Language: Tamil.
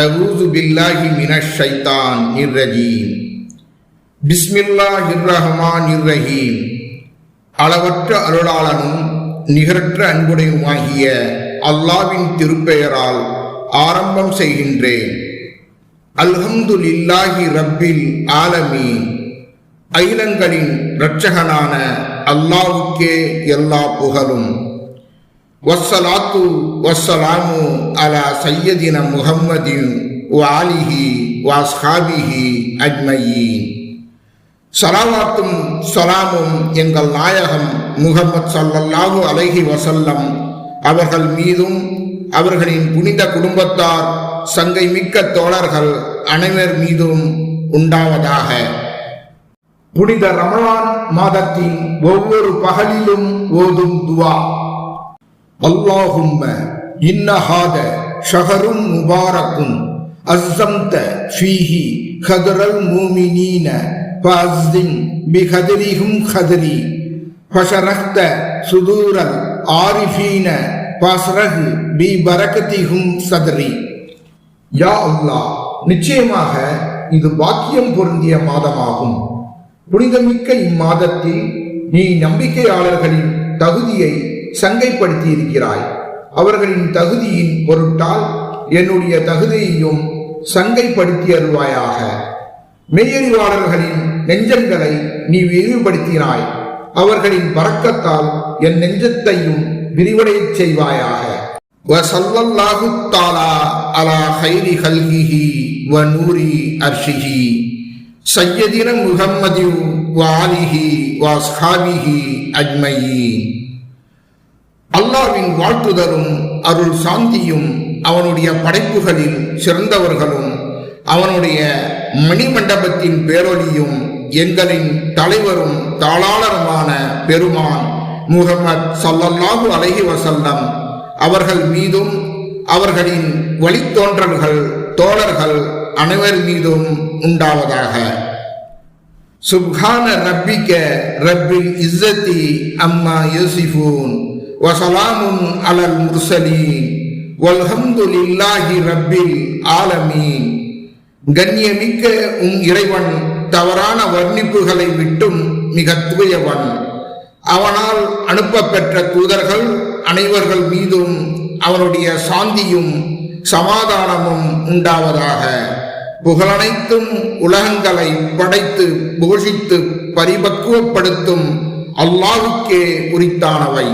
அஊது பில்லாஹி மினஷ் ஷைத்தானிர் ரஜீம். பிஸ்மில்லாஹிர் ரஹ்மானிர் ரஹீம். அளவற்ற அருளாளனும் நிகரற்ற அன்புடையுமாகிய அல்லாஹ்வின் திருப்பெயரால் ஆரம்பம் செய்கின்றேன். அல்ஹம்துலில்லாஹி ரப்பில் ஆலமீன். அகிலங்களின் இரட்சகனான அல்லாஹ்வுக்கே எல்லா புகழும். வஸ்ஸலாத்து வஸ்ஸலாமு அலா சய்யதினா முஹம்மதின் வ ஆலிஹி வ அஸ்ஹாபிஹி அஜ்மயீன். ஸலவாத்தும் ஸலாமும் எங்கள் நாயகம் முஹம்மது ஸல்லல்லாஹு அலைஹி வஸல்லம் அவர்கள் மீதும் அவர்களின் புனித குடும்பத்தார் சங்கை மிக்க தோழர்கள் அனைவர் மீதும் உண்டாவதாக. புனித ரமலான் மாதத்தின் ஒவ்வொரு பகலிலும் ஓதும் துவா. அல்லாஹும்ம இன்ன ஹாத ஷஹருன் முபாரக்குன் அஸ்ஸம்த ஃபீஹி கத்ரல் மூமினீன ஃபஅஸ்ஸிம் பிகத்ரிஹும் கத்ரி ஃபஷரஹ்த சுதூரல் ஆரிஃபீன ஃபஸ்ரஹ் பி பரக்கத்திஹும் சத்ரி. யா அல்லாஹ், நிச்சயமாக இது பாக்கியம் பொருந்திய மாதமாகும். புனிதமிக்க இம்மாதத்தில் நீ நம்பிக்கையாளர்களின் தகுதியை சங்கைப்படுத்தி இருக்கிறாய். அவர்களின் தகுதியின் பொருட்டால் என்னுடைய தகுதியையும் சங்கைப்படுத்தி அருள்வாயாக. மெய்யறிவாளர்களின் நெஞ்சங்களை நீ விரிவுபடுத்தினாய். அவர்களின் பரக்கத்தால் என் நெஞ்சத்தையும் விரிவடையச் செய்வாயாக. வஸல்லல்லாஹு தஆலா அலா கைரி கல்கிஹி வ நூரி அர்ஷிஹி சய்யதினா முஹம்மதி வ ஆலிஹி வ அஸ்ஹாபிஹி அஜ்மயீன். அல்லாஹ்வின் வாழ்த்துதலும் அருள் சாந்தியும் அவனுடைய படைப்புகளில் சிறந்தவர்களும் அவனுடைய மணிமண்டபத்தின் பேரொலியும் எங்களின் தலைவரும் தாளாளருமான பெருமான் முஹம்மது ஸல்லல்லாஹு அலைஹி வஸல்லம் அவர்கள் மீதும் அவர்களின் வழித்தோன்றல்கள் தோழர்கள் அனைவர் மீதும் உண்டாவதாக. சுப்ஹான ரப்பிக ரப்பில் இஸ்ஸத்தி அம்மா யசிஃபூன் வஸலாமுன் அலல் முர்ஸலீன் வல்ஹம்துலில்லாஹி ரப்பில் ஆலமீன். கண்ணியமிக்க உம் இறைவன் தவறான வர்ணிப்புகளை விட்டும் மிக தூயவன். அவனால் அனுப்பப்பெற்ற தூதர்கள் அனைவர்கள் மீதும் அவனுடைய சாந்தியும் சமாதானமும் உண்டாவதாக. புகழனைத்தும் உலகங்களை படைத்து போஷித்து பரிபக்குவப்படுத்தும் அல்லாஹ்வுக்கே உரித்தானவை.